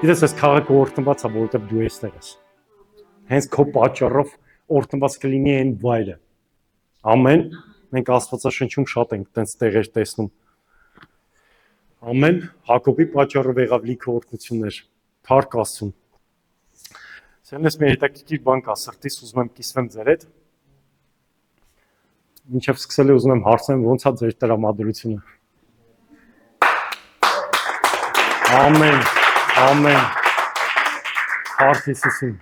Գիտես, այս քաղաքը օրտնված է, որովհետև դու էստեղ ես։ Հենց քո պատճառով օրտնված կլինի այն վայրը։ Ամեն։ Մենք Աստվածաշնչում շատ ենք տենց տեղեր տեսնում։ Ամեն։ Հակոբի պատճառով եղավ լիքը օրհնություններ։ Փառք Աստծուն։ Սերնես մի հետաքրքիր բան կա, սրտիս ուզում եմ կիսվեմ ձեր հետ։ Մինչև սկսել ուզում եմ հարցնեմ ոնց է ձեր տրամադրությունը։ Ամեն, ամեն, Փառք Հիսուսին։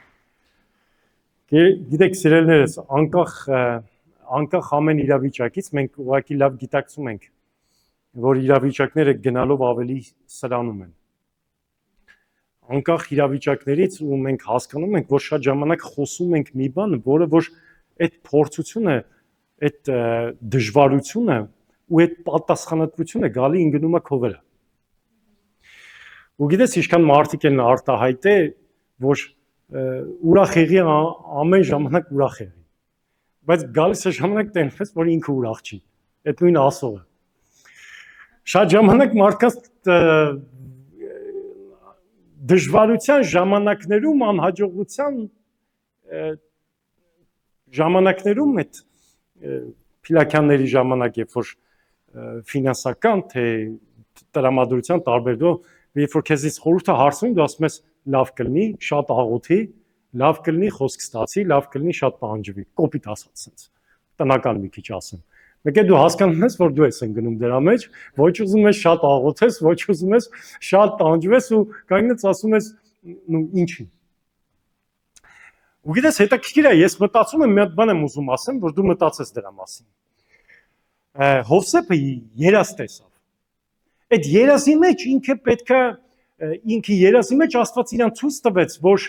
Գիտեք սիրելիներս, անկախ ամեն իրավիճակից մենք ուղղակի լավ գիտակցում ենք, որ իրավիճակները գնալով ավելի սրանում են։ Անկախ իրավիճակներից ու մենք հասկանում ենք, որ շատ ժամանակ խոսում ենք մի բան, որը որ այդ փորձությունը, այդ դժվարությունը ու այդ պատասխանատվությունը գալի ընկնում է քո վրա։ Ու գիտես, ինչքան մարդիկ են արտահայտե, որ ուրախ եղի ամեն ժամանակ ուրախ եղի։ Բայց գալիս է ժամանակ տենպես, որ ինքը ուրախ չի։ Այդ նույն ասողը։ Շատ ժամանակ մարդկանց դժվարության ժամանակներում, անհաջողության ժամանակներում այդ փիլաքյանների ժամանակ, երբ որ ֆինանսական թե տրամադրության տարբերով երբ որ քեզից խորհուրդը հարցնում, դու ասում ես լավ կլինի, շատ աղոթի, լավ կլինի, խոսք ստացի, լավ կլինի, շատ տանջվի, կոպիտ ասած sense, տնական մի քիչ ասեմ։ Մեկ է դու հասկանում ես, որ դու ես ընկնում դրա մեջ, ոչ ուզում ես շատ աղոթես, ոչ ուզում ես շատ տանջվես ու կայնից ասում ես նու ինչի։ Ու գիտես, հետաքրքիր է, ես մտածում եմ մի հատ բան եմ ուզում ասեմ, որ դու մտածես դրա մասին։ Հովսեփը երազ տեսավ։ Այդ երազի մեջ ինքը պետքա ինքը երազի մեջ Աստված իրան ցույց տվեց, որ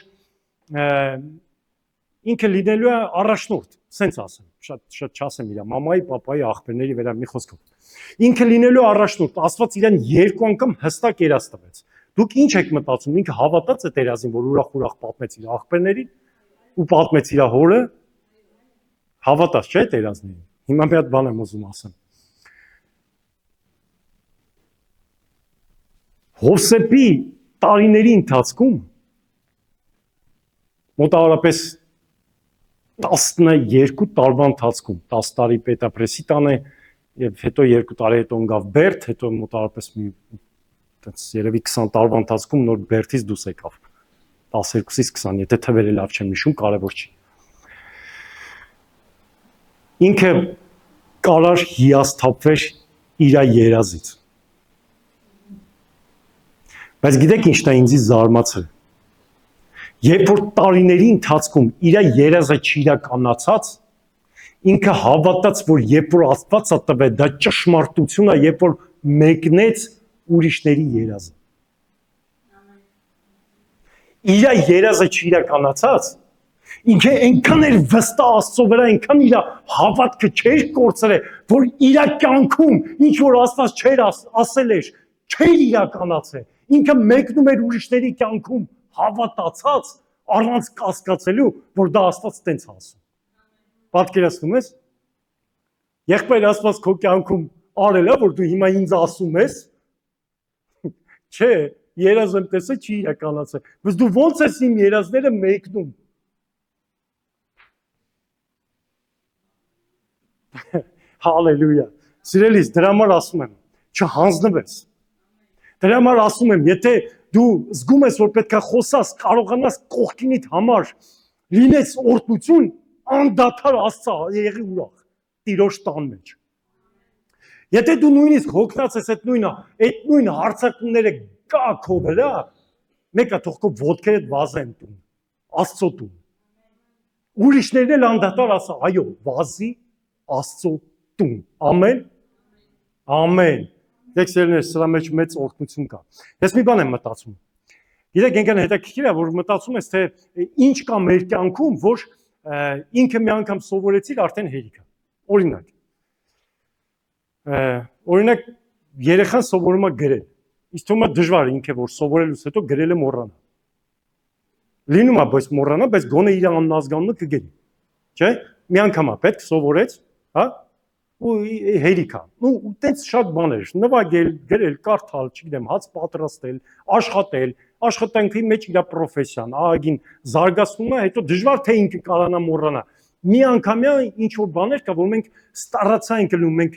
ինքը լինելու է առաջնորդ, սենց ասեմ, շատ չասեմ իր մամայի, պապայի, աղբերների վրա մի խոսքով։ Ինքը լինելու առաջնորդ, Աստված իրան երկու անգամ հստակ երազ տվեց։ Դուք ինչ եք մտածում, ինքը հավատաց այդ երազին, որ ուրախ պատմեց իր աղբերներին ու պատմեց իր հորը, հավատաց, չէ՞ այդ երազներին։ Հիմա մի հատ բան եմ ուզում ասեմ։ Հովսեփի տարիների ընթացքում մոտավորապես 12 տարվա ընթացքում 10 տարի պետապրեսի տանը եւ հետո 2 տարի հետո ընկավ Բերդ, հետո մոտավորապես մի այդպես երևի 20 տարվա ընթացքում նոր Բերդից դուրս եկավ 12-ից 20, եթե թվերը լավ չեմ հիշում, կարևոր չի։ Ինքը կարար հիասթափվեր իր երազից։ Բայց գիտեք ինչն է ինձ զարմացել։ Երբ որ տարիների ընթացքում իր երազը չիրականացած, ինքը հավատաց, որ երբ որ Աստված է տվել, դա ճշմարտություն է, երբ որ մեկնեց ուրիշների երազը։ Իր երազը չիրականացած, ինքը այնքան էր վստահ Աստծո վրա, այնքան իր հավատքը չէր կորցրել, որ իր կյանքում ինչ որ Աստված չէր ասել էր, չէր իրականացել։ Ինքը մեկնում էր ուրիշների կյանքում հավատացած, առանց կասկածելու, որ դա Աստված տենց ասում։ Պատկերացնում ես։ Եղբայր Աստված քո կյանքում արել է, որ դու հիմա ինձ ասում ես։ Չէ, երազը տեսը չի իրականացել։ Բայց դու ո՞նց ես իմ երազները մեկնում։ Հալելույա։ Սիրելիս, դրա համար ասում եմ, չհանձնվես։ Դրա համար ասում եմ, եթե դու զգում ես, որ պետք է խոսաս, կարողանաս կողքինիդ համար լինես օրհնություն, անդադար Աստծո եղի ուրախ, Տիրոջ տան մեջ։ Եթե դու նույնիսկ հոգնած ես այդ նույն հարցակումները կա քո վրա, մեկը թող քո ոտքերդ վազեն տուն, Աստծո տուն։ Ուրիշներն էլ անդադար ասա, այո, վազի Աստծո տուն։ Ամեն։ Ամեն։ Դեքսերներ, սրա մեջ մեծ օրհնություն կա։ Ես մի բան եմ մտածում։ Գիտեք, այնքան հետաքրքիր է, որ մտածում ես, թե ինչ կա մեր կյանքում, որ ինքը մի անգամ սովորեցիր, արդեն հերիք է։ Օրինակ, երեխան սովորում է գրել։ Իսկ թվում է դժվար ինքը, որ սովորելուց հետո գրելը մոռանա։ Լինում է, բայց մոռանա, բայց գոնե իր անազգանունը կգրի։ Չէ՞։ Մի անգամ է պետք սովորեց, հա։ Ու հերիքա։ Ու տենց շատ բաներ, նվագել, գրել, կարդալ, չգիտեմ, հաց պատրաստել, աշխատել, աշխատանքի մեջ իր պրոֆեսիան, ահագին զարգացնում է, հետո դժվար թե ինքը կարողանա մոռանա։ Մի անգամյա ինչ որ բաներ կա, որ մենք ստարացանք գնում, մենք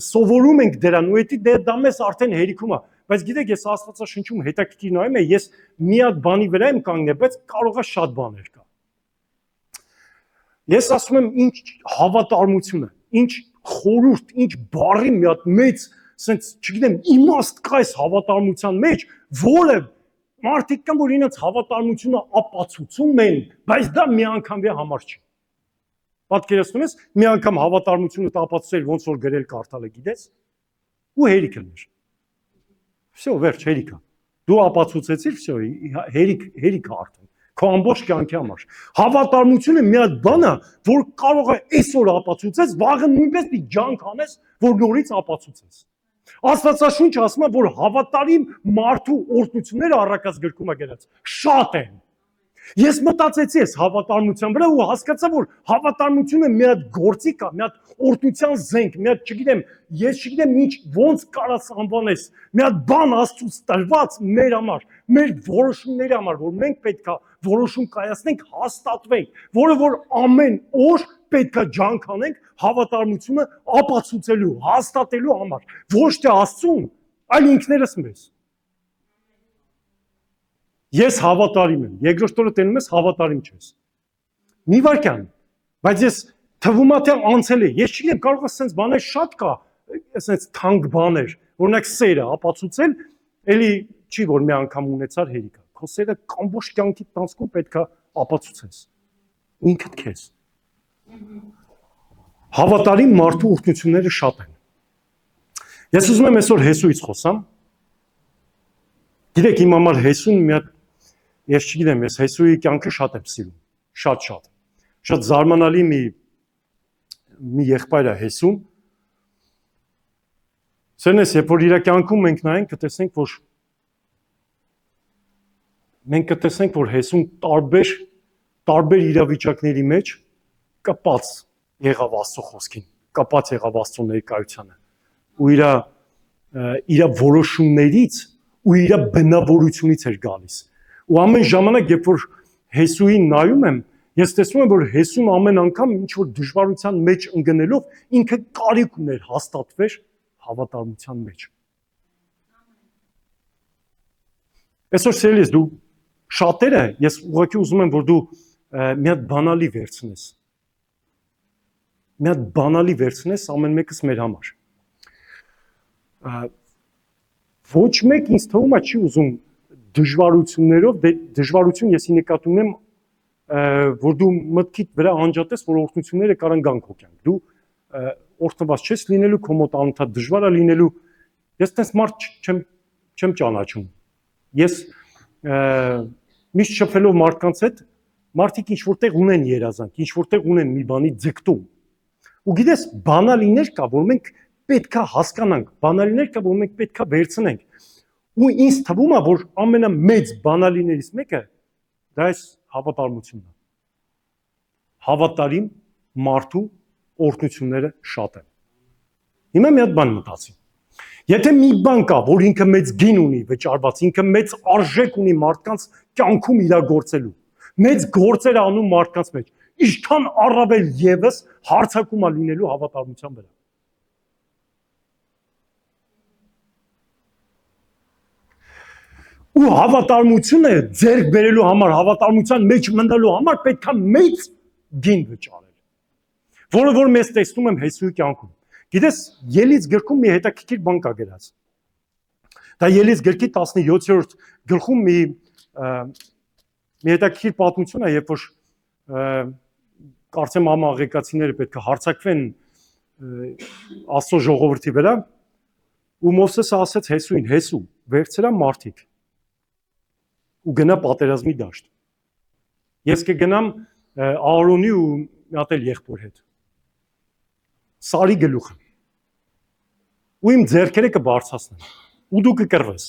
սովորում ենք դրան, ու դա մեզ արդեն հերիքում է։ Բայց գիտեք, ես Աստվածաշնչում հետաքրքիր նայում եմ, ես մի հատ բանի վրա եմ կանգնել, բայց կարող է շատ բաներ կա։ Ես ասում եմ, ինչ հավատարմություն է, ինչ խորուրդ, ինչ բարի մի հատ մեծ, ասենց, չգիտեմ, իմաստ կա այս հավատարմության մեջ, որը մարդիկ կան, որ իրենց հավատարմությունը ապացուցում են, բայց դա մի անգամվա համար չի։ Պատկերացնում ես, մի անգամ հավատարմությունը ապացուցել, ոնց որ գրել կարդալը գիտես, ու հերիք էր։ Всё, վերջ, հերիքա։ Դու ապացուցեցիր, всё, հերիք արդեն։ Քո ամբողջ կյանքի համար։ Հավատարմությունը մի հատ բան է, որ կարող է այսօր ապացուցես, վաղը նույնպես մի ջանք անես, որ նորից ապացուցես։ Աստվածաշունչը ասում է, որ հավատարիմ մարդու օրհնությունները առակաց գրքում է գրած, շատ են։ Ես մտածեցի այս հավատարմության վրա ու հասկացա, որ հավատարմությունը մի հատ գործիք է, մի հատ օրհնության զենք, մի հատ, չգիտեմ, ես չգիտեմ ինչ, ոնց կարաս անվանես, մի հատ բան Աստծուց տրված մեր համար, մեր որոշումների համար, որ մենք պետք է որոշում կայացնենք, հաստատվենք, որը որ ամեն օր պետք է ջանք անենք հավատարմությունը ապացուցելու, հաստատելու համար, ոչ թե Աստծուն, այլ ինքներս մեզ։ Ես հավատարիմ եմ, երկրորդ օրը տենում ես հավատարիմ չես։ Մի վարքյան, բայց ես թվում է թե անցել է, ես չգիտեմ, կարող է սենց բաներ շատ կա, սենց թանկ բաներ, օրինակ սերը ապացուցել, էլի չի որ մի անգամ ունեցար հերիքա, քո սերը ամբողջ կյանքի տանցքում պետք է ապացուցես, ինքդ քեզ։ Հավատարիմ մարդու օրհնությունները շատ են։ Ես ուզում եմ այսօր Հեսուից խոսամ։ Գիտեք, իմ համար Հեսուն մի հատ Ես չգիտեմ, ես Հեսուի կյանքը շատ եմ սիրում, շատ։ Շատ զարմանալի մի եղբայր է Հեսուն։ Սերնես, երբ որ իր կյանքում մենք նայենք, կտեսնենք, որ Հեսուն տարբեր իրավիճակների մեջ կպած եղավ Աստծո խոսքին, կպած եղավ Աստծո ներկայությանը, ու իր որոշումներից ու իր բնավորությունից էր գալիս։ Ու ամեն ժամանակ, երբ որ Հեսուին նայում եմ, ես տեսնում եմ, որ Հեսուն ամեն անգամ ինչ-որ դժվարության մեջ ընկնելով, ինքը կարիք ուներ հաստատվեր հավատարմության մեջ։ Այսօր սիրելիս, դու շատերը, ես ուղղակի ուզում եմ, որ դու մի հատ բանալի վերցնես։ Մի հատ բանալի վերցնես ամեն մեկս մեր համար։ Ոչ մեկ ինձ թվում է չի ուզում դժվարություններով, դժվարություն եսի նկատի ունեմ, որ դու մտքիդ վրա անջատես, որ օրհնությունները կարան գան քո կյանք։ Դու օրհնված չես լինելու, քո մոտ անընդհատ դժվար է լինելու։ Ես տես մարդ չեմ ճանաչում։ Ես միշտ շփվելով մարդկանց հետ, մարդիկ ինչ որտեղ ունեն երազանք, ինչ որտեղ ունեն մի բանի ձգտում։ Ու գիտես, բանալիներ կա, որ մենք պետքա հասկանանք, բանալիներ կա, որ մենք պետքա վերցնենք։ Ու ինձ թվում է, որ ամենամեծ բանալիներից մեկը դա է հավատարմությունն է։ Հավատարիմ մարդու օրհնությունները շատ են։ Հիմա մի հատ բան մտածի։ Եթե մի բան կա, որ ինքը մեծ գին ունի վճարված, ինքը մեծ արժեք ունի մարդկանց կյանքում իրագործելու, մեծ գործեր անում մարդկանց մեջ, ինչքան առավել եւս հարցակում է լինելու հավատարմության վրա։ Ու հավատարմությունը ձեռք բերելու համար, հավատարմության մեջ մնալու համար պետք է մեծ գին վճարել։ Որը որ մեզ տեսնում եմ Հեսուի կյանքում։ Գիտես, Ելից գրքում մի հետաքրքիր բան կա գրած։ Դա Ելից գրքի 17-րդ գլխում մի հետաքրքիր պատմություն է, երբ որ կարծեմ ամաղեկացիները պետք է հարձակվեն Աստծո ժողովրդի վրա, ու Մովսեսը ասեց Հեսուին, Հեսու, վերցրա մարդիկ ու գնա պատերազմի դաշտ։ Ես կգնամ Ահարոնի ու մի հատ էլ եղբոր հետ։ Սարի գլուխը։ Ու իմ ձեռքերը կբարձրացնեմ։ Ու դու կկռվես։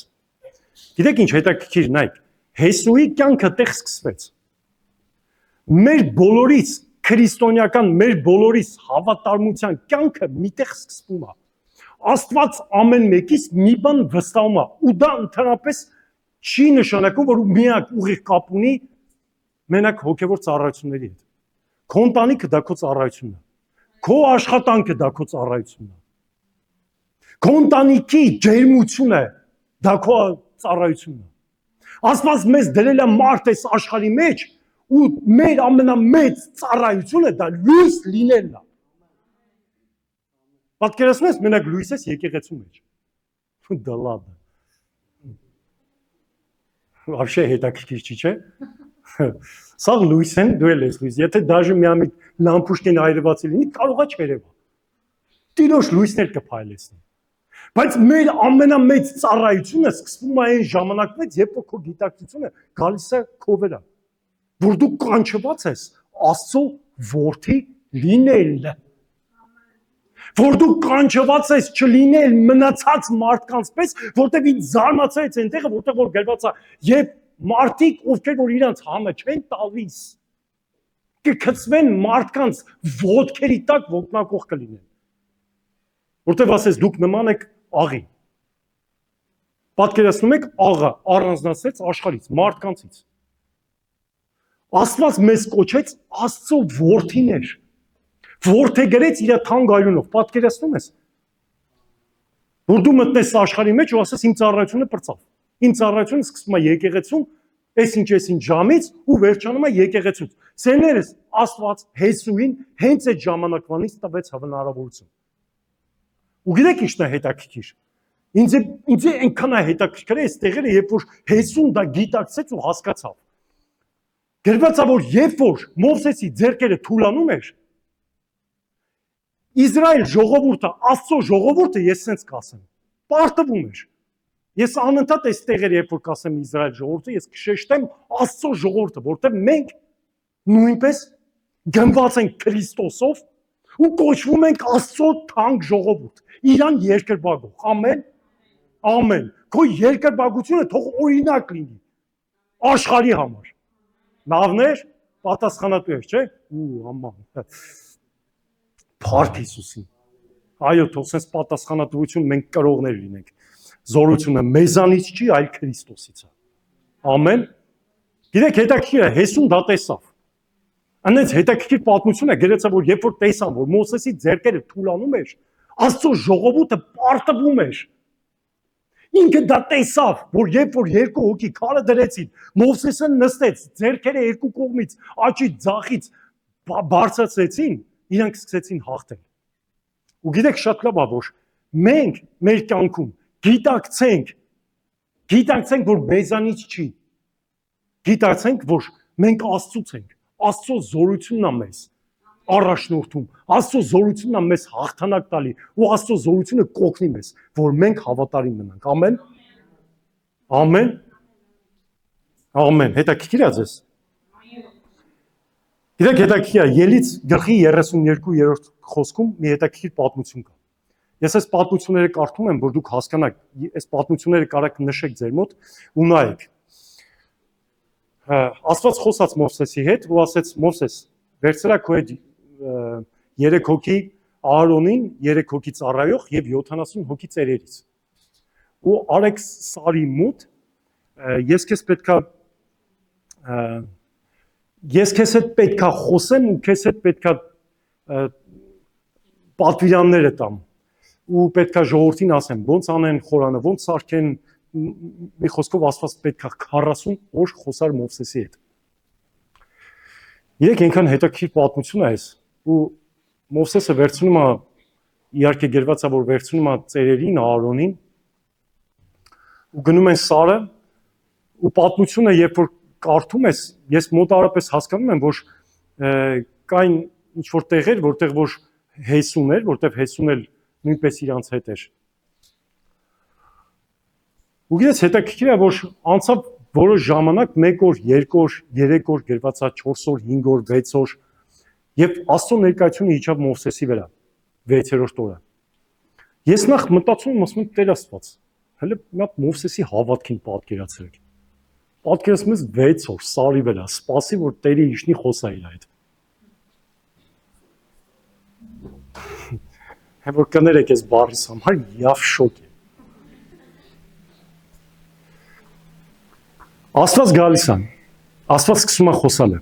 Գիտեք ինչ հետաքրքիր նայեք, Հեսուի կյանքը տեղ սկսվեց։ Մեր բոլորից քրիստոնեական, մեր բոլորից հավատարմության կյանքը միտեղ սկսվում է։ Աստված ամեն մեկից մի բան վստահում է, ու դա ընդհանրապես չի նշանակում, որ միակ ուղիղ կապ ունի մենակ հոգևոր ծառայությունների հետ։ Քո ընտանիքը դա քո ծառայությունն է։ Քո աշխատանքը դա քո ծառայությունն է։ Քո ընտանիքի ջերմությունը դա քո ծառայությունն է։ Աստված մեզ դրել է մարդ այս աշխարհի մեջ ու մեր ամենամեծ ծառայությունը դա լույս լինելն է։ Պատկերացնում ես մենակ լույս ես եկեղեցու մեջ։ Դա լավ է։ Вообще հետաքրքիր չի, չէ՞։ Սա լույս են, դու էլ ես լույս։ Եթե դաժե միամիտ լամպուշկեն այրված լինի, կարողա չերևա։ Տիրոջ լույսներ կփայլեցնի։ Բայց մեր ամենամեծ ծառայությունը սկսվում է այն ժամանակվից, երբ որ քո գիտակցությունը գալիս է քո վրա, որ դու կանչված ես Աստծո որդի լինել։ Որ դու կանչված ես չլինել մնացած մարդկանց պես, որտեղ ինձ զարմացած այնտեղը, որտեղ որ գրված է, եւ մարդիկ, ովքեր որ իրանց համը չեն տալիս, կգցվեն մարդկանց ոտքերի տակ ոտնակոխ կլինեն։ Որտեղ ասես դուք նման եք աղի։ Պատկերացնում եք աղը առանձնացրեց աշխարհից, մարդկանցից։ Աստված մեզ կոչեց Աստծո որդիներ։ Որդեգրեց իր թանկ այրունով, պատկերացնում ես։ Որ դու մտնես աշխարհի մեջ ու ասես իմ ծառայությունը պրծավ։ Իմ ծառայությունը սկսվում է եկեղեցում, այսինչ ժամից ու վերջանում է եկեղեցուց։ Սերներս Աստված Հեսուին հենց այդ ժամանակվանից տվեց հնարավորություն։ Ու գիտեք ինչն է հետաքրքիր։ Ինձ այնքան է հետաքրքիր այս տեղերը, երբ որ Հեսուն դա գիտակցեց ու հասկացավ։ Գրված է, որ երբ որ Մովսեսի ձեռքերը թուլանում էր, Իսրայել ժողովուրդը, Աստծո ժողովուրդը, ես sense կասեմ, պարտվում էր։ Ես անընդհատ այս տեղերը, երբ որ կասեմ Իսրայել ժողովուրդը, ես կշեշտեմ Աստծո ժողովուրդը, որտեղ մենք նույնպես գնված ենք Քրիստոսով ու կոչվում ենք Աստծո թանկ ժողովուրդ, իրան երկրպագող։ Ամեն։ Ամեն։ Քո երկրպագությունը թող օրինակ լինի աշխարհի համար։ Լավներ, պատասխանատու ես, չէ՞։ Ու աման։ Փառք Հիսուսին։ Այո, թող sense պատասխանատվություն մենք կրողներ լինենք։ Զորությունը մեզանից չի, այլ Քրիստոսից է։ Ամեն։ Գիտեք, հետաքրքիր է, Հեսուն դա տեսավ։ Անենց հետաքրքիր պատմություն է, գրեցա, որ երբ որ տեսան, որ Մովսեսի ձեռքերը թուլանում էր, Աստծո ժողովուրդը պարտվում էր։ Ինքը դա տեսավ, որ երբ որ երկու հոգի քարը դրեցին, Մովսեսը նստեց, ձեռքերը երկու կողմից, աչի ձախից բարձրացրեցին, իրանք սկսեցին հաղթել։ Ու գիտեք շատ լավ է, որ մենք մեր կյանքում գիտակցենք, որ մեզանից չի։ Գիտակցենք, որ մենք Աստծուց ենք, Աստծո զորությունն է մեզ առաջնորդում, Աստծո զորությունն է մեզ հաղթանակ տալի, ու Աստծո զորությունը կօգնի մեզ, որ մենք հավատարիմ մնանք։ Ամեն։ Ամեն։ Ամեն։ Հետաքրքիր է ձեզ։ Գիտեք, հետաքրքիր է, Ելից գլխի 32-րդ խոսքում մի հետաքրքիր պատմություն կա։ Ես այս պատմությունները կարդում եմ, որ դուք հասկանաք, այս պատմությունները կարաք նշեք ձեր մոտ ու նայեք։ Աստված խոսաց Մովսեսի հետ ու ասեց. Մովսես, վերցրա քո այդ 3 հոգի Ահարոնին, 3 հոգի ծառայող եւ 70 հոգի ծերերից։ Ու արեք սարի մոտ, ես քեզ հետ պետքա խոսեմ ու քեզ հետ պետքա պատվիրանները տամ ու պետքա ժողովրդին ասեմ ոնց անեն խորանը, ոնց սարքեն, մի խոսքով Աստված պետքա 40 օր խոսար Մովսեսի հետ։ Երեք այնքան հետաքրքիր պատմություն է այս, ու Մովսեսը վերցնում է, իհարկե գրված է, որ վերցնում է ծերերին, Ահարոնին, ու գնում են սարը, ու պատմությունը երբ որ կարդում ես, ես մոտավորապես հասկանում եմ, որ կային ինչ որ տեղեր, որտեղ որ Հեսուն էր, որտեղ Հեսուն էլ նույնպես իրանց հետ էր։ Ու գիտես հետաքրքիր է, որ անցավ որոշ ժամանակ, 1 օր, 2 օր, 3 օր, գրված է 4 օր, 5 օր, 6 օր, եւ Աստծո ներկայությունը իջավ Մովսեսի վրա 6-րդ օրը։ Ես նախ մտածում եմ, ասում եմ Տեր Աստված, հələ մի հատ Մովսեսի հավատքին պատկերացրեք։ Պատկերացնում ես 6 օր սարի վրա, սպասի որ Տերը իջնի խոսա իր հետ։ Որ կներեք ես բառիս համար, իավ շոկ է։ Աստված գալիս է, Աստված սկսում է խոսալ է։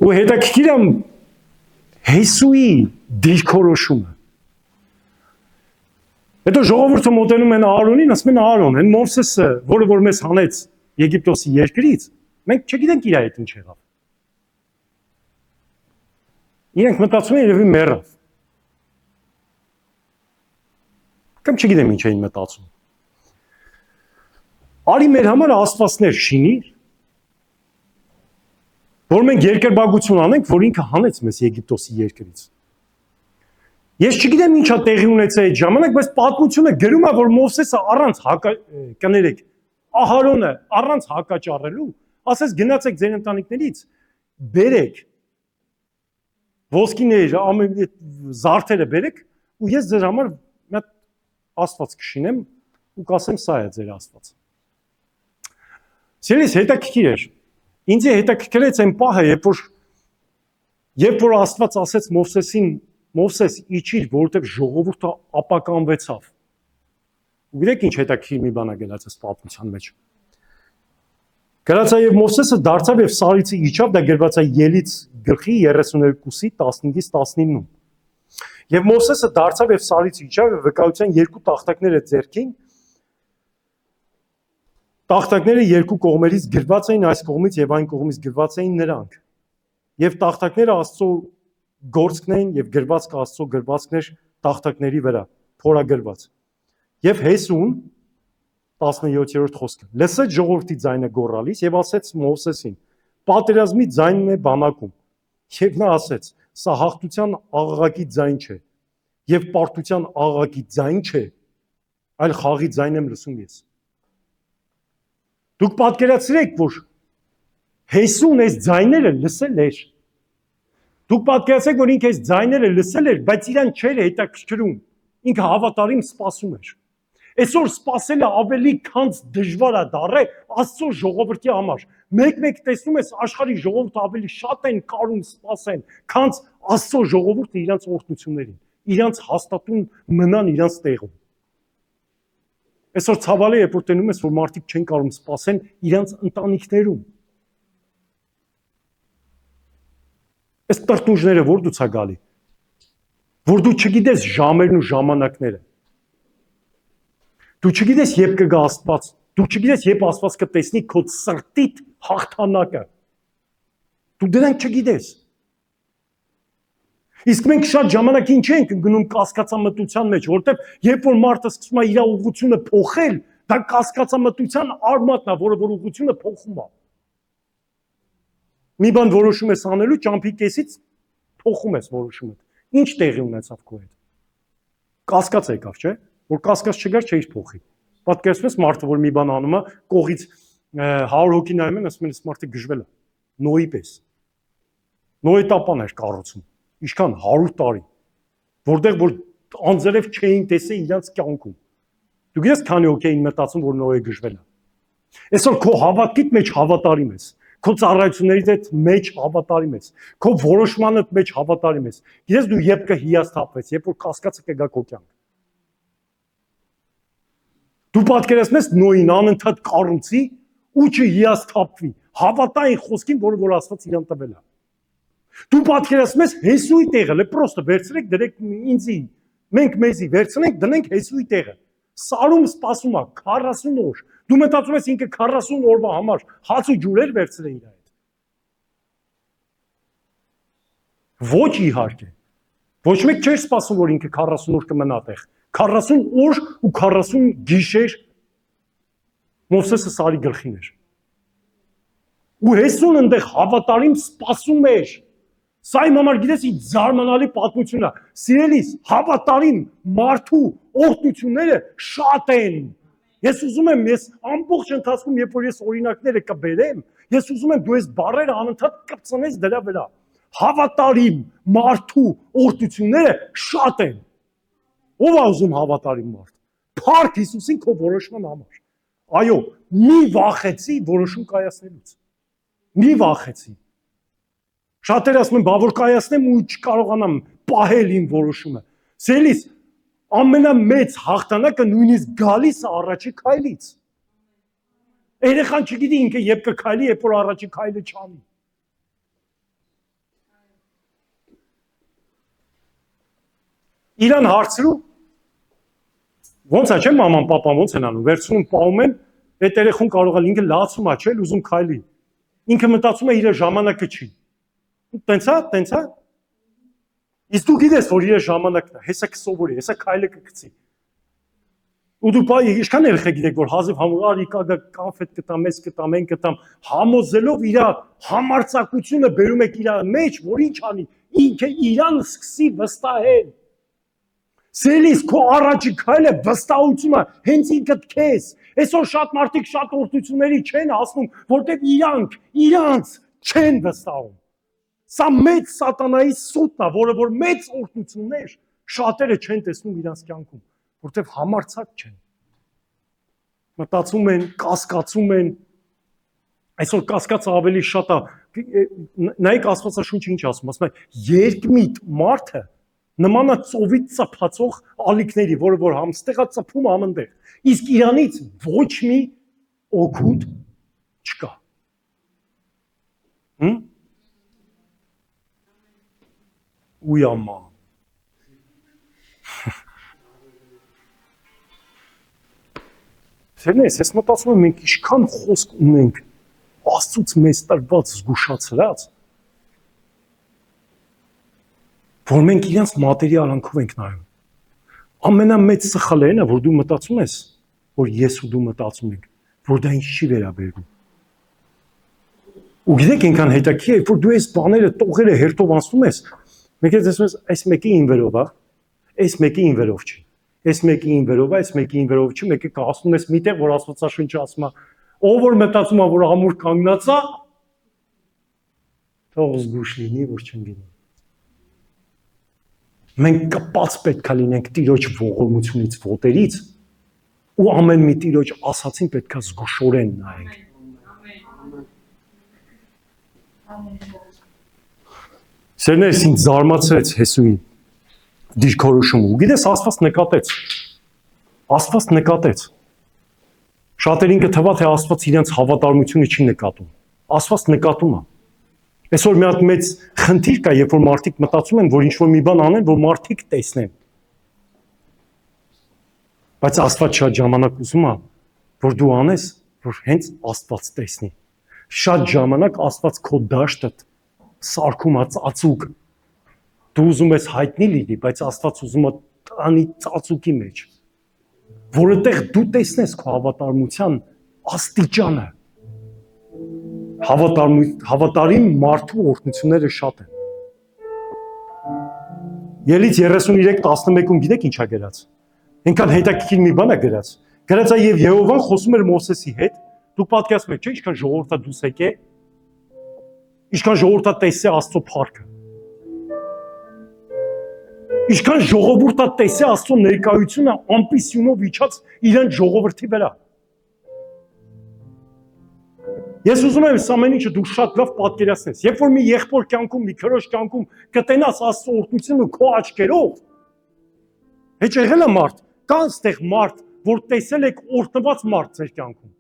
Ու հետաքրքիր է Հեսուի դիրքորոշումը։ Հետո ժողովուրդը մոտենում են Ահարոնին, ասում են Ահարոն, այն Մովսեսը, որը որ մեզ հանեց Եգիպտոսի երկրից, մենք չգիտենք իր հետ ինչ եղավ։ Իրենք մտածում են երևի մեռավ։ Կամ չգիտեմ ինչ էին մտածում։ Արի մեր համար աստվածներ շինիր, որ մենք երկրպագություն անենք, որ ինքը հանեց մեզ Եգիպտոսի երկրից։ Ես չգիտեմ ինչա տեղի ունեցել այդ ժամանակ, բայց պատմությունը գրում է, որ Մովսեսը առանց կներեք, Ահարոնը առանց հակաճառելու, ասես գնացեք ձեր ընտանիքներից, բերեք ոսկիներ, զարդերը բերեք, ու ես ձեր համար մի աստված կշինեմ ու կասեմ սա է ձեր աստվածը։ Սիրելիս հետաքրքիր էր։ Ինձ հետաքրքրեց այն պահը, երբ որ Աստված ասեց Մովսեսին, Մովսես իջիր, որովհետև ժողովուրդը ապականվեցավ։ Ու գիտեք ինչ հետաքրքիր մի բան է գնաց այս պատմության մեջ։ Գրած է եւ Մովսեսը դարձավ եւ սարից իջավ, դա գրված է Ելից գլխի 32-ի 15-ից 19-ում։ Եվ Մովսեսը դարձավ եւ սարից իջավ եւ վկայության երկու տախտակներ է ձեռքին։ Տախտակները երկու կողմերից գրված էին, այս կողմից եւ այն կողմից գրված էին նրանք։ Եվ տախտակները Աստծո գործքն էին եւ գրվածքը Աստծո գրվածքներ տախտակների վրա, փորագրված։ Եվ Հեսուն 17-րդ խոսքը։ Լսեց ժողովրդի ձայնը գոռալիս եւ ասեց Մովսեսին. «Պատերազմի ձայնն է բանակում»։ Եվ նա ասեց. «Սա հաղթության աղաղակի ձայն չէ եւ պարտության աղաղակի ձայն չէ, այլ խաղի ձայն եմ լսում ես»։ Դուք պատկերացրեք, որ Հեսուն այս ձայները լսել էր։ Դուք պատկերացրեք, որ ինքը այս ձայները լսել էր, բայց իրան չէր հետաքրքրում։ Ինքը հավատարիմ սպասում էր։ Այսօր սպասելը ավելի քան դժվար է դառել Աստծո ժողովրդի համար։ Մեկ-մեկ տեսնում ես աշխարհի ժողովուրդը ավելի շատ են կարում սպասեն, քան Աստծո ժողովուրդը իրանց օրհնություններին, իրանց հաստատուն մնան իրանց տեղում։ Այսօր ցավալի է, որ տենում ես, որ մարդիկ չեն կարող սպասեն իրանց ընտանիքներում։ Այս տրտուժները որտուց է գալի, որ դու չգիտես ժամերն ու ժամանակները։ Դու չգիտես երբ կգա Աստված, դու չգիտես երբ Աստված կտեսնի քո սրտիդ հաղթանակը։ Դու դրանք չգիտես։ Իսկ մենք շատ ժամանակ ինչ ենք գնում կասկածամտության մեջ, որտեղ երբ որ մարդը սկսում է իր ուղղությունը փոխել, դա կասկածամտության արմատն է, որը որ ուղղությունը փոխում է։ Մի բան որոշում ես անելու, ճամփի կեսից փոխում ես որոշումը։ Ինչ տեղի ունեցավ քո հետ։ Կասկած եկավ, չէ՞, որ կասկած չգար, չէի փոխի։ Պատկերացնում ես մարդը, որ մի բան անում է, կողից 100 հոգի նայում են, ասում են, այս մարդը գժվել է։ Նոյի պես։ Նոյի տապան էր կառուցում։ Ինչքան 100 տարի, որտեղ որ անձրև չէին տեսել իրանց կյանքում։ Դու գիտես քանի հոգի էին մտածում, որ Նոյը գժվել է։ Այսօր քո հավատքիդ մեջ հավատարիմ ես, քո ծառայություններիդ մեջ հավատարիմ ես, քո որոշմանդ մեջ հավատարիմ ես։ Գիտես դու երբ կհիասթափվես, երբ որ կասկածը կգա քո կյանք։ Դու պատկերացնում ես Նոյին անընդհատ կառուցի ու չհիասթափվի, հավատա այն խոսքին, որը որ Աստված իրան տվել է։ Դու պատկերացնում ես Հեսուի տեղը, լե պրոստը վերցրեք, դրեք ինձի, մենք մեզի վերցնենք, դնենք Հեսուի տեղը։ Սարում սպասում է 40 օր։ Դու մտածում ես ինքը 40 օրվա համար հաց ու ջուրեր վերցրել իր հետ։ Ոչ իհարկե։ Ոչ մեկ չէր սպասում, որ ինքը 40 օր կմնա տեղ։ 40 օր ու 40 գիշեր Մովսեսը սարի գլխին էր։ Ու Հեսուն այնտեղ հավատարիմ սպասում էր։ Սա իմ համար գիտես ի զարմանալի պատմություն է։ Սիրելիս, հավատարիմ մարդու օրհնությունները շատ են։ Ես ուզում եմ, ես ամբողջ ընթացքում, երբ որ ես օրինակները կբերեմ, ես ուզում եմ դու այս բառերը անընդհատ կպցնես դրա վրա։ Հավատարիմ մարդու օրհնությունները շատ են։ Ո՞վ է ուզում հավատարիմ մարդ։ Փառք Հիսուսին քո որոշման համար։ Այո, մի վախեցի որոշում կայացնելուց։ Մի վախեցի։ Շատերը ասում են, բա որ կայացնեմ ու չկարողանամ պահել իմ որոշումը։ Սիրելիս, ամենամեծ հաղթանակը նույնիսկ գալիս է առաջի քայլից։ Երեխան չգիտի ինքը երբ կքայլի, երբ որ առաջի քայլը չանի։ Իրան հարցրու, ոնց է չէ մաման, պապան ոնց են անում, վերցնում պահում են, այդ երեխուն կարող է ինքը լացում է, չէ, ուզում քայլի։ Ինքը մտածում է իր ժամանակը չի։ Տենց է։ Իսկ դու գիտես, որ իր ժամանակն է, հեսա կսովորի, հեսա քայլը կգցի։ Ու դու բայ ինչքան երեխեք գիտեք, որ հազիվ համարի կա կոնֆետ կտամ, մեզ կտամ, են կտամ, համոզելով իր համարձակությունը բերում եք իր մեջ, որ ինչ անի, ինքը իրան սկսի վստահել։ Սելիս քո առաջի քայլը վստահությունը հենց ինքդ քեզ։ Այսօր շատ մարդիկ շատ օրհնությունների չեն հասնում, որտեղ իրանց չեն վստահում։ Սա մեծ սատանայի սուտն է, որը որ մեծ օրհնություններ շատերը չեն տեսնում իրանց կյանքում, որտեղ համարձակ չեն։ Մտածում են, կասկածում են։ Այսօր կասկածը ավելի շատ է։ Նայեք Աստվածաշունչը ինչ ասում, ասում է երկմիտ մարդը նման է ծովից ծափացող ալիքների, որը որ համստեղա ծփում ամենտեղ։ Իսկ իրանից ոչ մի օգուտ չկա։ Ույամա։ Սերնես, ես մտածում եմ մենք ինչքան խոսք ունենք Աստծուց մեզ տրված զգուշացրած, որ մենք իրենց մատերիալանքով ենք նայում։ Ամենամեծ սխալն է, որ դու մտածում ես, որ ես ու դու մտածում ենք, որ դա ինձ չի վերաբերում։ Ու գիտեք այնքան հետաքրքիր է, որ դու այս բաները տողերը հերթով անցնում ես, մեկ էլ ասում ես, այս մեկը ին վերով է, այս մեկը ին վերով չի։ Այս մեկը ին վերով է, այս մեկը ին վերով չի, մեկը կասում ես միտեղ, որ Աստվածաշունչը ասում է, ով որ մտածում է, որ ամուր կանգնած է, թող զգուշ լինի, որ չընկնի։ Մենք կպած պետք է լինենք Տիրոջ ողորմությունից, ոտերից, ու ամեն մի Տիրոջ ասացին պետք է զգուշորեն նայենք։ Սերներս ինձ զարմացրեց Հեսուի դիրքորոշումը, ու գիտես Աստված նկատեց։ Շատերին կթվա, թե Աստված իրենց հավատարմությունը չի նկատում։ Աստված նկատում է։ Այսօր մի հատ մեծ խնդիր կա, երբ որ մարդիկ մտածում են, որ ինչ-որ մի բան անեն, որ մարդիկ տեսնեն։ Բայց Աստված շատ ժամանակ ուզում է, որ դու անես, որ հենց Աստված տեսնի։ Շատ ժամանակ Աստված քո դաշտը սարքում է ծածուկ։ Դու ուզում ես հայտնի լինի, բայց Աստված ուզում է անի ծածուկի մեջ, որովհետև դու տեսնես քո հավատարմության աստիճանը։ Հավատարիմ մարդու օրհնությունները շատ են։ Ելից 33:11-ում գիտեք ինչա գրած։ Այնքան հետաքրքիր մի բան է գրած։ Գրած է եւ Եհովան խոսում էր Մովսեսի հետ։ Դուք պատկերացնում եք, չէ՞, ինչքան ժողովուրդա դուս եկե։ Ինչքան ժողովուրդա տեսե Աստծո փառքը։ Ինչքան ժողովուրդա տեսե Աստծո ներկայությունը ամպիսյունով իջած իրեն ժողովրդի վրա։ Ես ուզում եմ ամեն ինչը դու շատ լավ պատկերացնես։ Երբ որ մի եղբոր կյանքում, մի քրոջ կյանքում կտենաս Աստծո օրհնությունը քո աչքերով, հեչ եղել է մարդ, կա այստեղ մարդ, որ տեսել եք օրհնված մարդ ձեր կյանքում։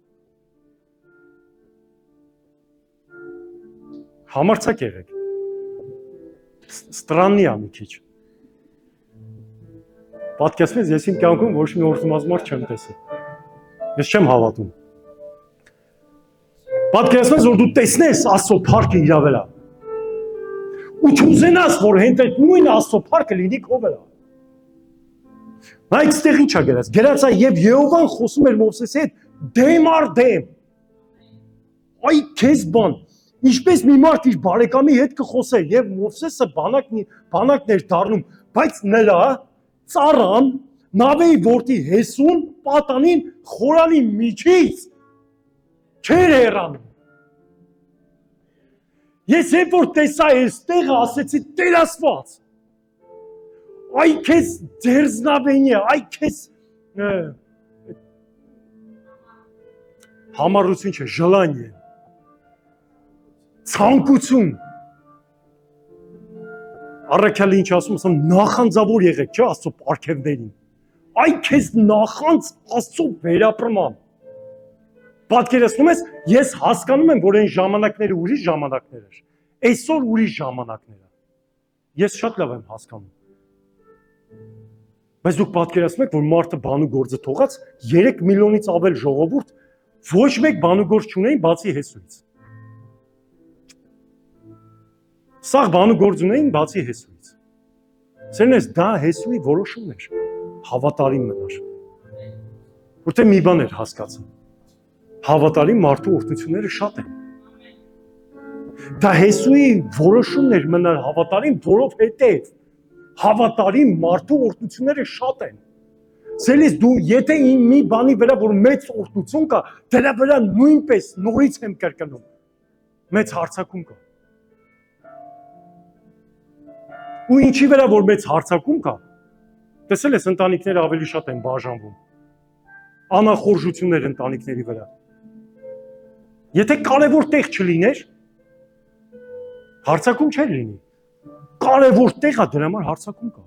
Համարձակ եղեք։ Ստրաննի է մի քիչ։ Պատկերացնես, ես իմ կյանքում ոչ մի օրհնված մարդ չեմ տեսել։ Ես չեմ հավատում։ Պատկերացնես, որ դու տեսնես Աստծո փառքը իր վրա։ Ու չուզենաս, որ հենց այդ նույն Աստծո փառքը լինի քո վրա։ Նայեք, այստեղ ինչ է գրած։ Գրած է եւ Եհովան խոսում էր Մովսեսի հետ դեմ առ դեմ։ Այ քեզ բան, ինչպես մի մարդ իր բարեկամի հետ կխոսե եւ Մովսեսը բանակներ դառնում, բայց նրա ծառան նավեի որդի Հեսուն պատանին խորանի միջից չեր հեռանում։ Ես երբ որ տեսա այստեղը ասեցի Տեր Աստված, այ քեզ ձերձնաբենի, այ քեզ համառություն չէ, ժլանյե, ցանկություն։ Առաքյալը ինչ ասում, ասում նախանձավոր եղեք, չէ, Աստծո պարգևներին։ Այ քեզ նախանձ Աստծո վերապրման։ Պատկերացնում ես, ես հասկանում եմ, որ այն ժամանակները ուրիշ ժամանակներ էր։ Այսօր ուրիշ ժամանակներ է։ Ես շատ լավ եմ հասկանում։ Բայց դուք պատկերացնում եք, որ մարդը բանու գործը թողած 3 միլիոնից ավել ժողովուրդ ոչ մեկ բանու գործ չունեին, բացի Հեսուից։ Սաղ բանու գործ ունեին, բացի Հեսուից։ Սերնես, դա Հեսուի որոշումն էր, հավատարիմ մնար։ Որտեղ մի բան էր հասկացում։ Հավատարիմ մարդու օրհնությունները շատ են։ Դա Հեսուի որոշումն էր մնալ հավատարիմ, որովհետև հավատարիմ մարդու օրհնությունները շատ են։ Սելիս դու եթե մի բանի վրա որ մեծ օրհնություն կա, դրա վրա նույնպես նորից եմ կրկնում։ Մեծ հարցակում կա։ Ու ինչի վրա որ մեծ հարցակում կա, տեսել ես ընտանիքները ավելի շատ են բաժանվում։ Անախորժություններ ընտանիքների վրա։ Եթե կարևոր տեղ չլիներ, հարցակում չէր լինի։ Կարևոր տեղ է, դրա համար հարցակում կա։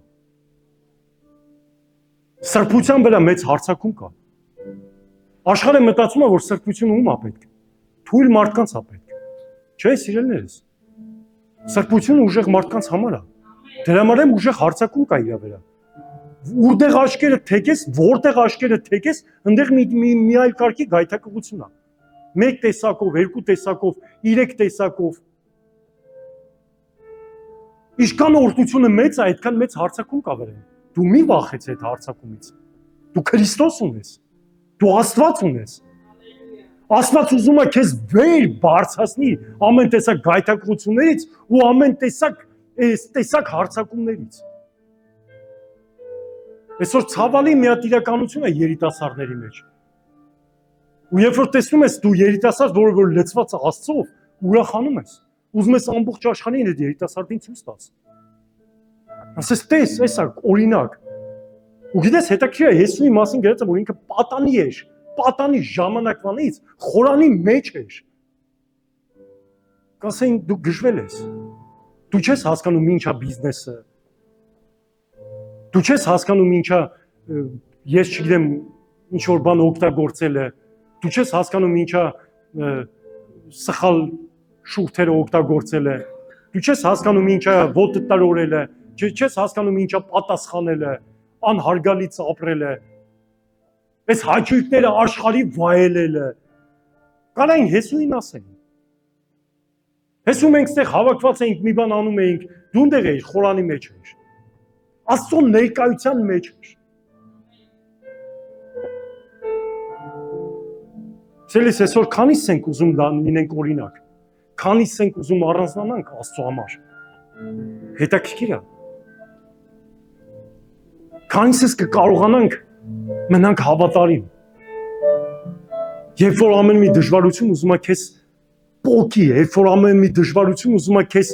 Սրբության վրա մեծ հարցակում կա։ Աշխարհը մտածում է, որ սրբությունը ում է պետք։ Թույլ մարդկանց է պետք։ Չէ, սիրելիներս։ Սրբությունը ուժեղ մարդկանց համար է։ Դրա համար եմ ուժեղ հարցակում կա իր վրա։ Որտեղ աչքերը թեքես, որտեղ աչքերը թեքես, այնտեղ մի այլ կարգի գայթակղություն է։ Մեկ տեսակով, երկու տեսակով, 3 տեսակով։ Ինչքան օրհնությունը մեծ է, այդքան մեծ հարցակում կա վրան։ Դու մի վախեց այդ հարցակումից։ Դու Քրիստոս ունես։ Դու Աստված ունես։ Աստված ուզում է քեզ վեր բարձրացնի ամեն տեսակ գայթակղություններից ու ամեն տեսակ հարցակումներից։ Այսօր ցավալի մի հատ իրականություն է երիտասարդների մեջ։ Ու երբ որ տեսնում ես դու երիտասարդ, որ լցված է Աստծով, ուրախանում ես։ Ուզում ես ամբողջ աշխարհին այդ երիտասարդին ցույց տաս։ Ասես տես, էսա օրինակ։ Ու գիտես հետաքրքիր է Հեսուի մասին գրած է, որ ինքը պատանի էր, պատանի ժամանակվանից խորանի մեջ էր։ Կասեին դու գժվել ես։ Դու չես հասկանում ինչա բիզնեսը։ Դու չես հասկանում ինչա ես չգիտեմ ինչ որ բան օգտագործելը։ Դու չես հասկանում ինչա սխալ շուրթերը օգտագործելը։ Դու չես հասկանում ինչա ոտը տրորելը, չես հասկանում ինչա պատասխանելը, անհարգալից ապրելը։ Այս հաճույքները աշխարհի վայելելը։ Կանային Հեսուին ասեն։ Հեսու մենք ստեղ հավաքված էինք, մի բան անում էինք, դու ընդեղ էիր, խորանի մեջ էիր։ Աստծո ներկայության մեջ էր։ Սելիս այսօր քանիս ենք ուզում լինենք օրինակ, քանիս ենք ուզում առանձնանանք Աստծո համար։ Հետաքրքիր է։ Քանիսս կկարողանանք մնանք հավատարիմ։ Երբ որ ամեն մի դժվարություն ուզում է քեզ պոկի, երբ որ ամեն մի դժվարություն ուզում է քեզ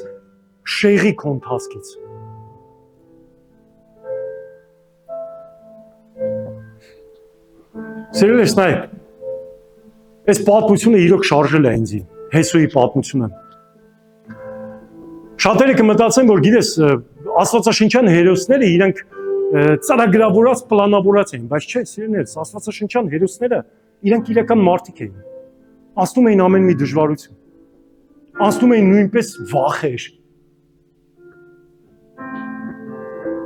շեղի քո ընթացքից։ Սիրելիս նայ, այս պատմությունը իրոք շարժել է ինձ, Հեսուի պատմությունը։ Շատերը կմտածեն, որ գիտես, Աստվածաշնչյան հերոսները իրանք ծրագրավորած, պլանավորած էին, բայց չէ, սիրելիներս, Աստվածաշնչյան հերոսները իրանք իրական մարդիկ էին։ Անցնում էին ամեն մի դժվարություն։ Անցնում էին նույնպես վախեր։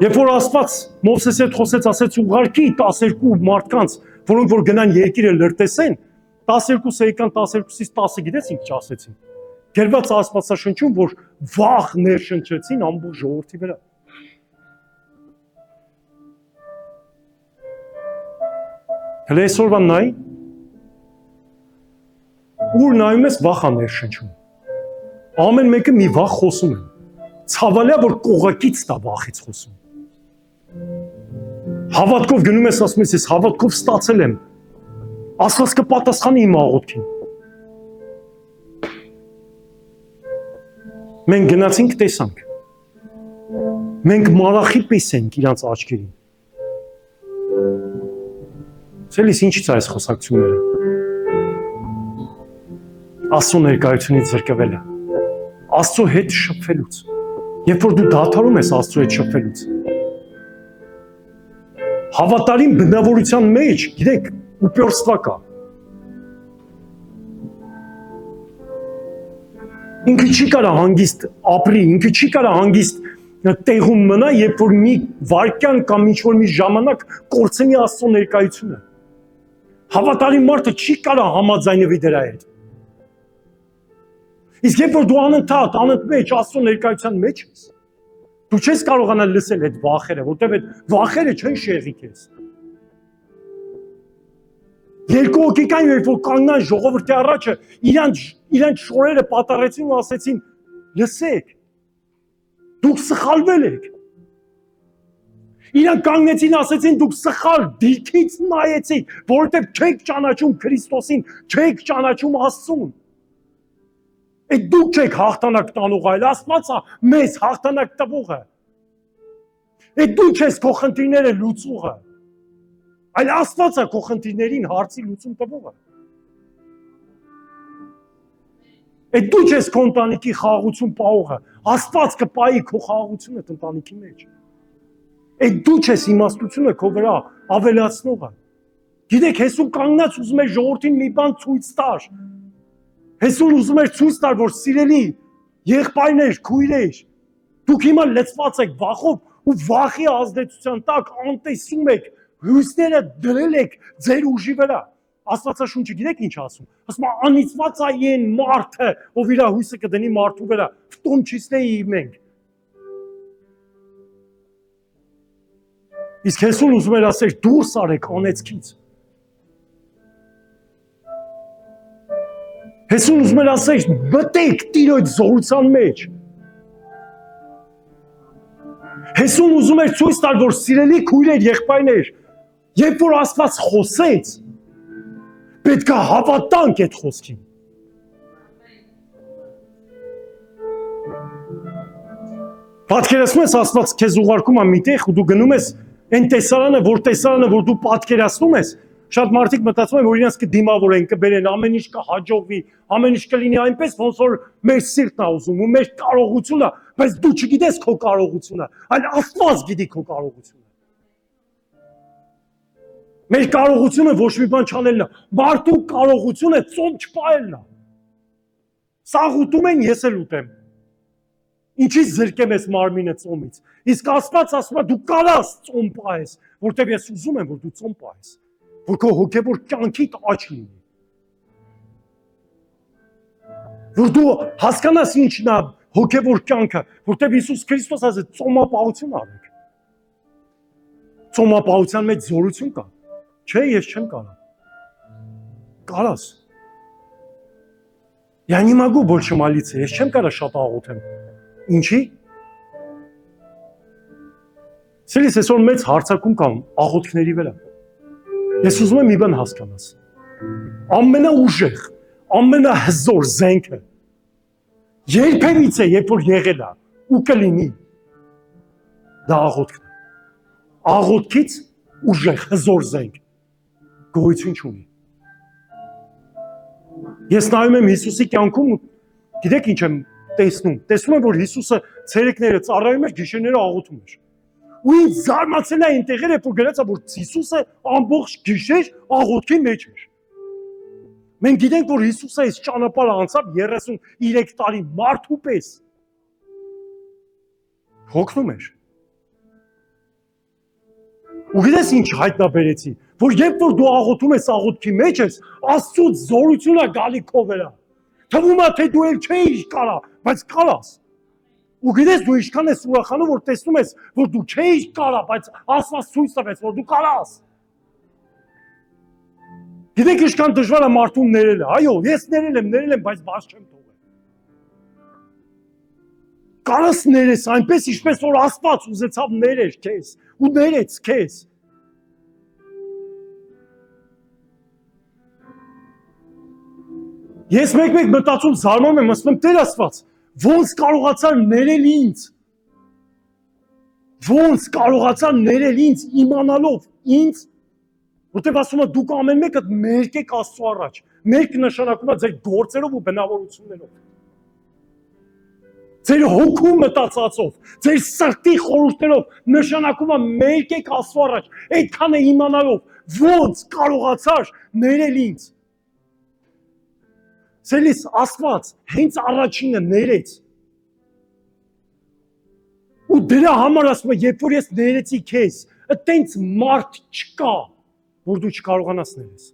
Երբ որ Աստված Մովսեսի հետ խոսեց, ասեց ուղարկի 12 մարդկանց, որոնք որ գնան երկիրը լրտեսեն, 12-ը եկան 12-ից 10-ը գիտես ինչ ասեցին։ Գրված Աստվածաշնչում, որ վախ ներշնչեցին ամբողջ ժողովրդի վրա։ Հələ այսօրվան նայ, ուր նայում ես վախ է ներշնչում։ Ամեն մեկը մի վախ խոսում են։ Ցավալի է, որ կողակից դա վախից խոսում։ Հավատքով գնում ես, ասում ես հավատքով ստացել եմ։ Աստված կպատասխանի իմ աղոթքին։ Մենք գնացինք տեսանք։ Մենք մարախի պես ենք իրանց աչքերին։ Սելիս ինչից այս խոսակցությունները։ Աստծո ներկայությունից զրկվելը։ Աստծո հետ շփվելուց։ Երբ որ դու դադարում ես Աստծո հետ շփվելուց։ Հավատարիմ բնավորության մեջ, գիտեք, ուպերստվա կա։ Ինքը չի կարա հանգիստ ապրի, ինքը չի կարա հանգիստ տեղում մնա, երբ որ մի վայրկյան կամ ինչ-որ մի ժամանակ կորցնի Աստծո ներկայությունը։ Հավատարիմ մարդը չի կարա համաձայնվի դրա հետ։ Իսկ երբ որ դու անընդմեջ Աստծո ներկայության մեջ ես, դու չես կարողանալ լսել այդ վախերը, որտեղ այդ վախերը չեն շեղի քեզ։ Երկու հոգի կային, երբ որ կանգնան ժողովրդի առաջը, իրանց շորերը պատառեցին ու ասեցին. լսեք, դուք սխալվել եք։ Իրանք կանգնեցին, ասեցին դուք սխալ դիրքից նայեցիք, որովհետև չեք ճանաչում Քրիստոսին, չեք ճանաչում Աստծուն։ Այդ դուք չեք հաղթանակ տանող, այլ Աստվածը մեզ հաղթանակ տվողը։ Այդ դու չես քո խնդիրները լուծողը, այլ Աստվածը քո խնդիրներին հարցի լուծում տվողը։ Այդ դու չես քո ընտանիքի խաղաղություն պահողը, Աստված կպահի քո խաղաղությունը ընտանիքի մեջ։ Այդ դու չես իմաստությունը քո վրա ավելացնողը։ Գիտեք, Հեսու կանգնած ուզում էր ժողովրդին մի բան ցույց տար։ Հեսուն ուզում էր ցույց տար, որ սիրելի եղբայրներ, քույրեր, դուք հիմա լեցված եք վախով ու վախի ազդեցության տակ անտեսում եք, հույսները դրել եք ձեր ուժի վրա։ Աստվածաշունչը գիտեք ինչ ասում։ Ասում է անիծված է այն մարդը, ով իր հույսը կդնի մարդու վրա, в том числе и մենք։ Իսկ Հեսուն ուզում էր ասել դուրս արեք անեծքից։ Հեսուն ուզում էր ասել մտեք Տիրոջ զորության մեջ։ Հեսուն ուզում էր ցույց տալ, որ սիրելի քույրեր, եղբայրներ, երբ որ Աստված խոսեց, պետք է հավատանք այդ խոսքին։ Պատկերացնում ես Աստված քեզ ուղարկում է միտեղ ու դու գնում ես այն տեսարանը, որ դու պատկերացնում ես, շատ մարդիկ մտածում են, որ իրենց կդիմավորեն, կբերեն, ամեն ինչ կհաջողվի, ամեն ինչ կլինի այնպես, ոնց որ մեր սիրտն է ուզում ու մեր կարողությունը, բայց դու չգիտես քո կարողությունը, այլ Աստված գիտի քո կարողությունը։ Մեր կարողությունը ոչ մի բան չանելն է, մարդու կարողությունը ծոմ չպահելն է։ Սաղ ուտում են, ես էլ ուտեմ։ Ինչի՞ց զրկեմ ես մարմինը ծոմից։ Իսկ Աստված ասում է դու կարաս ծոմ պահես, որտեղ ես ուզում եմ, որ դու ծոմ պահես, որ քո հոգևոր կյանքիդ աճ լինի։ Որ դու հասկանաս ինչն է հոգևոր կյանքը, որտեղ Հիսուս Քրիստոս ասեց ծոմապահություն արեք։ Ծոմապահության մեջ զորություն կա։ Չէ, ես չեմ կարա։ Կարաս։ Я не могу больше молиться, ես չեմ կարա շատ աղոթեմ։ Ինչի՞։ Սիրելի այսօր մեծ հարցակում կան աղոթքների վրա։ Ես ուզում եմ մի բան հասկանաս։ Ամենաուժեղ, ամենահզոր զենքը երբևիցե, երբ որ եղել է ու կլինի, դա աղոթքն է։ Աղոթքից ուժեղ, հզոր զենք գոյություն չունի։ Ես նայում եմ Հիսուսի կյանքում ու գիտեք ինչ եմ տեսնում։ Տեսնում եմ, որ Հիսուսը ցերեկները ծառայում էր, գիշերները աղոթում էր։ Ու ինձ զարմացել է այնտեղեր է, որ գրած է, որ Հիսուսը ամբողջ գիշեր աղոթքի մեջ էր։ Մենք գիտենք, որ Հիսուսը այս ճանապարհը անցավ 33 տարի մարդու պես։ Հոգնում էր։ Ու գիտես ինչ հայտնաբերեցի, որ երբ որ դու աղոթում ես աղոթքի մեջ ես, Աստծուց զորություն է գալի քո վրա։ Թվում է թե դու էլ չէիր կարա, բայց կարաս։ Ու գիտես դու ինչքան ես ուրախանում, որ տեսնում ես, որ դու չէիր կարա, բայց Աստված ցույց տվեց, որ դու կարաս։ Գիտեք ինչքան դժվար է մարդուն ներելը։ Այո, ես ներել եմ, բայց բաց չեմ թողել։ Կարաս ներես այնպես, ինչպես որ Աստված ուզեցավ ներեր քեզ, ու ներեց քեզ։ Ես մեկ-մեկ մտածում զարմանում եմ, ասում եմ Տեր Աստված, ոնց կարողացար ներել ինձ։ Ոնց կարողացար ներել ինձ իմանալով ինձ, որտեղ ասում եմ դուք ամեն մեկը մերկ եք Աստծո առաջ։ Մերկ նշանակում է ձեր գործերով ու բնավորություններով։ Ձեր հոգու մտածածով, ձեր սրտի խորհուրդներով նշանակում է մերկ եք Աստծո առաջ։ Այդքանը իմանալով ոնց կարողացար ներել ինձ։ Սելիս Աստված հենց առաջինը ներեց։ Ու դրա համար ասում եմ, երբ որ ես ներեցի քեզ, այտենց մարդ չկա, որ դու չկարողանաս ներես։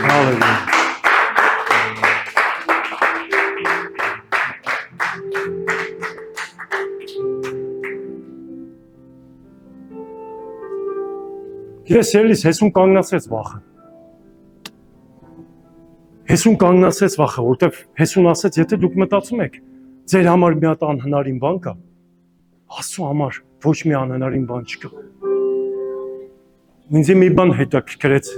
Հալելույա։ Ես ելիս հեսուն կանգնացեց վախը։ Հեսուն կանգնացեց վախը, որտեվ հեսուն ասեց, եթե դուք մտածում եք, ձեր համար մի հատ անհնարին բան կա, Աստծո համար ոչ մի անհնարին բան չկա։ Ինձ մի բան հետաքրքրեց,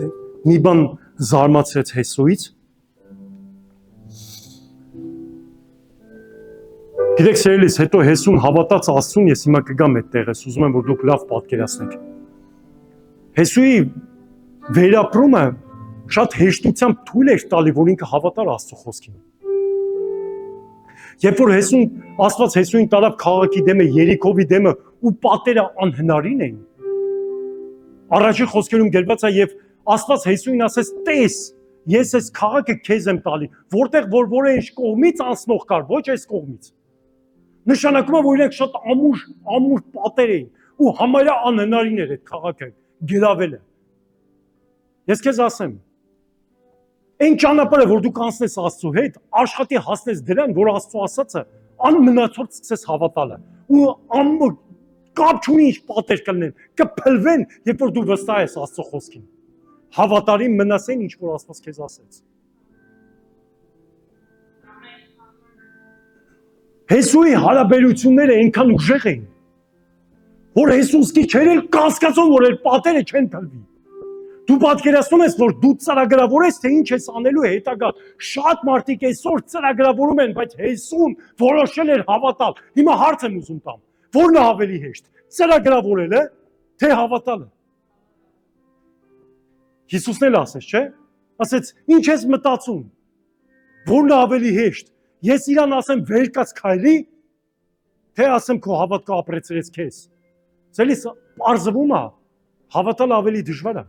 մի բան զարմացրեց Հեսուից։ Գիտեք, սիրելիս, հետո Հեսուն հավատաց Աստծուն, ես հիմա կգամ այդ տեղից, ուզում եմ, որ դուք լավ պատկերացնեք։ Հեսուի վերապրումը շատ հեշտությամբ թույլ էր տալի, որ ինքը հավատար Աստծո խոսքին։ Երբ որ Աստված Հեսուին տարավ քաղաքի դեմը, Երիքովի դեմը ու պատերը անհնարին էին։ Առաջին խոսքերում գրված է եւ Աստված Հեսուին ասեց. «Տես, ես այս քաղաքը քեզ եմ տալի, որտեղ որ ինչ կողմից անցնող կար, ոչ այս կողմից»։ Նշանակում է, որ իրենք շատ ամուր պատեր էին ու համարյա անհնարին էր այդ քաղաքը գերավելը։ Ես քեզ ասեմ, այն ճանապարհը, որ դու կանցնես Աստծո հետ, աշխատի հասնես դրան, որ Աստծո ասածը անմնացորդ սկսես հավատալը։ Ու կապ չունի ինչ պատեր կլինեն, կփլվեն, երբ որ դու վստահ ես Աստծո խոսքին։ Հավատարիմ մնաս այն, ինչ որ Աստված քեզ ասեց։ Հեսուի հարաբերությունները այնքան ուժեղ էին, որ Հեսուսի չէր էլ կասկածում, որ այդ պատերը չեն փլվի։ Դու պատկերացնում ես, որ դու ծրագրավորես, թե ինչ ես անելու հետագա։ Շատ մարդիկ այսօր ծրագրավորում են, բայց Հեսուն որոշել էր հավատալ։ Հիմա հարց եմ ուզում տամ, որն է ավելի հեշտ, ծրագրավորելը, թե հավատալը։ Հիսուսն էլ ասեց, չէ՞։ Ասեց, ինչ ես մտածում, որն է ավելի հեշտ։ Ես իրան ասեմ վեր կաց քայլի, թե ասեմ քո հավատքը ապրեցրեց քեզ։ Սելիս պարզվում է, հավատալ ավելի դժվար է։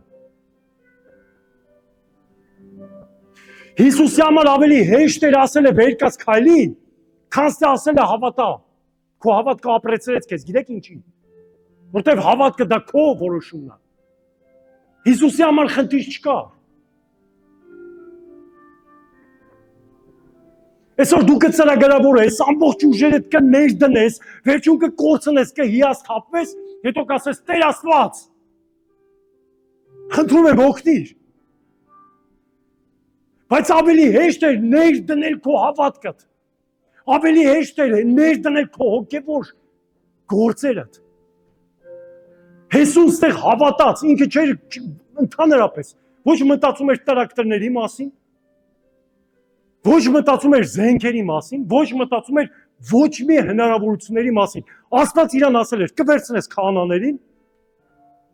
Հիսուսի համար ավելի հեշտ էր ասել է վեր կաց քայլի, քան թե ասել է հավատա։ Քո հավատքը ապրեցրեց քեզ, գիտեք ինչի։ Որտեվ հավատքը դա քո որոշումն է։ Հիսուսի համար խնդիր չկա։ Այսօր դու կծրագրավորես, ամբողջ ուժերդ կներդնես, վերջում կկորցնես, կհիասթափվես, հետո կասես Տեր Աստված։ Խնդրում եմ օգնիր։ Բայց ավելի հեշտ է ներդնել քո հավատքդ։ Ավելի հեշտ է ներդնել քո հոգևոր գործերդ։ Հեսուն ստեղ հավատաց, ինքը չէր ընդհանրապես, ոչ մտածում էր տրակտորների մասին, ոչ մտածում էր զենքերի մասին, ոչ մտածում էր ոչ մի հնարավորությունների մասին։ Աստված իրան ասել էր. կվերցնես քահանաներին,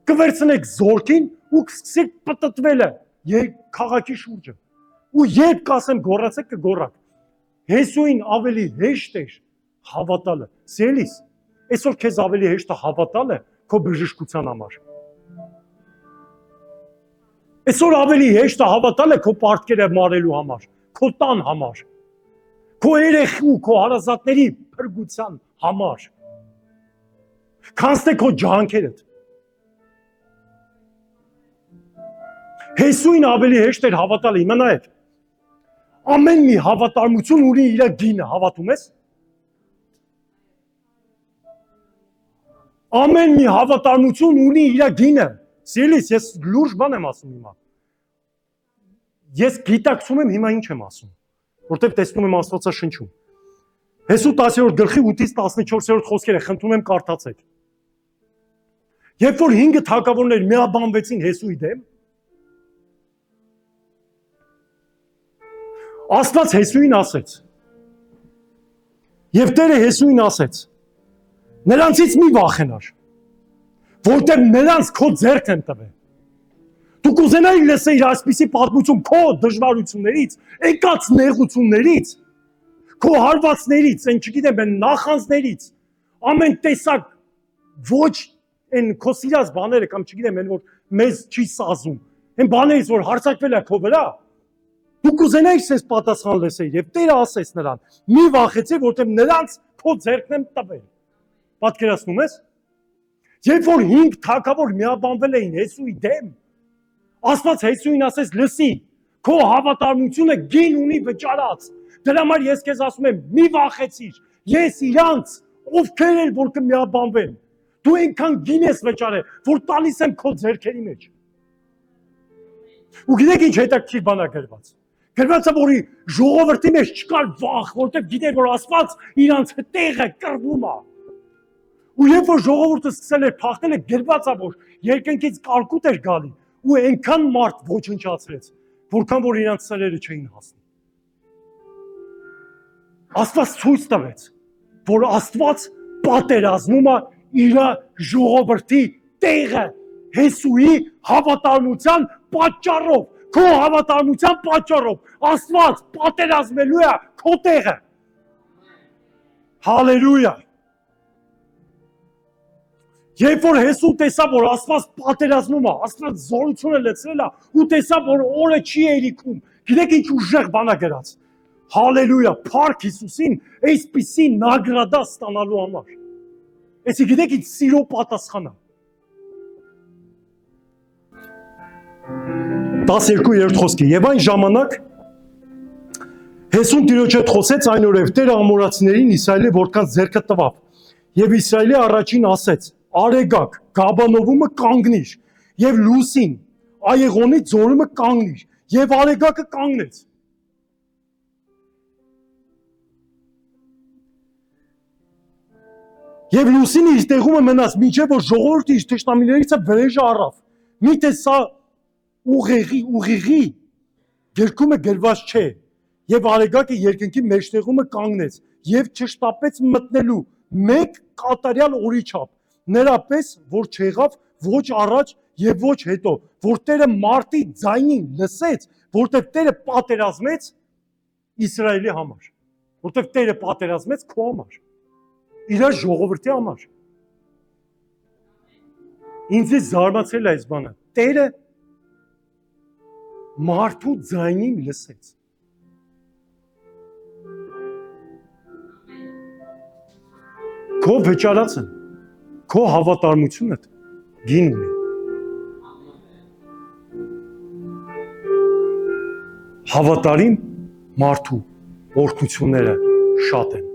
կվերցնեք զորքին ու կսկսեք պտտվելը քաղաքի շուրջը։ Ու երբ կասեմ գոռացեք, կգոռաք։ Հեսուին ավելի հեշտ էր հավատալը։ Սիրելիս, այսօր քեզ ավելի հեշտ է հավատալը քո բժշկության համար։ Այսօր ավելի հեշտ է հավատալը քո պարտքերը մարելու համար, քո տան համար, քո երեխու, քո հարազատների փրկության համար, քան թե քո ջանքերդ։ Հեսուին ավելի հեշտ էր հավատալը, հիմա նայեք։ Ամեն մի հավատարմություն ունի իր գինը, հավատում ես։ Ամեն մի հավատարմություն ունի իր գինը։ Սիրելիս, ես լուրջ բան եմ ասում հիմա։ Ես գիտակցում եմ հիմա ինչ եմ ասում, որտեղ տեսնում եմ Աստվածաշնչում։ Հեսու 10-րդ գլխի 8-ից 14-րդ խոսքերը խնդրում եմ կարդացեք։ Երբ որ 5 թագավորներ միաբանվեցին Հեսուի դեմ, Աստված Հեսուին ասեց. Եվ Տերը Հեսուին ասեց. նրանցից մի վախենար, որտեղ նրանց քո ձեռքն են տվել։ Դու կուզենայի լսեիր այսպիսի պատմություն քո դժվարություններից, եկած նեղություններից, քո հարվածներից, այն չգիտեմ, նախանձներից, ամեն տեսակ ոչ այն քո սիրած բաները կամ չգիտեմ այն որ մեզ չի սազում այն բաներից որ հարցակվել է քո վրա դու կուզենայիր ես պատասխան լսել եւ Տերը ասես նրան մի վախեցի որտեղ նրանց քո ձեռքն եմ տվել պատկերացնում ես երբ որ 5 թագավոր միաբանվել էին Հեսուի դեմ Աստված Հեսուին ասեց լսի քո հավատարմությունը գին ունի վճարած դրա համար ես քեզ ասում եմ մի վախեցիր ես իրանց ովքեր էլ որ կմիաբանվեն դու այնքան գին ես վճարել որ տալիս եմ քո ձեռքերի մեջ ու գիտեք ինչ հետաքրքիր բան է գրված գրված է որի ժողովրդի մեջ չկար վախ որտեղ գիտեր որ Աստված իրանց տեղը կռվում է ու երբ որ ժողովուրդը սկսել էր փախնել գրված է որ երկնքից կարկուտ էր գալի ու այնքան մարդ ոչնչացրեց որքան որ իրանց սրերը չէին հասնի Աստված ցույց տվեց որ Աստված պատերազմում է իր ժողովրդի տեղը Հեսուի հավատարմության պատճառով քո հավատարմության պատճառով Աստված պատերազմելու է քո տեղը Հալելույա Երբ որ Հեսու տեսավ որ Աստված պատերազմում է Աստված զորությունը լցրել է ու տեսավ որ օրը չի երիքում գիտեք ինչ ուժեղ բան է գրած Հալելույա փառք Հիսուսին այսպիսի նագրադա ստանալու համար Այսի գիտեք ինչ սիրո պատասխան է 12-րդ խոսքի եւ այն ժամանակ Հեսուն Տիրոջ հետ խոսեց այն օրև Տերը ամորացիներին Իսրայելի որքան ձեռքը տվավ եւ Իսրայելի առաջին ասեց Արեգակ Գաբանովումը կանգնիր եւ Լուսին Այեղոնի ձորումը կանգնիր եւ Արեգակը կանգնեց Եվ Լուսինը իր տեղումը մնաց մինչև որ ժողովուրդը իր թշնամիներից վրեժը առավ միթե սա ուղիղի գրկումը գրված չէ եւ Արեգակը երկնքի մեջտեղումը կանգնեց եւ չշտապեց մտնելու մեկ կատարյալ օրի չափ նրա պես որ չեղավ ոչ առաջ եւ ոչ հետո որ Տերը մարտի ձայնին լսեց որտեղ Տերը պատերազմեց Իսրայելի համար որտեղ Տերը պատերազմեց քո համար իր ժողովրդի համար ինձ զարմացել է այս բանը Տերը մարդու ձայնին լսեց քո վճարածը քո հավատարմությունը գին ունի հավատարիմ մարդու օրհնությունները շատ են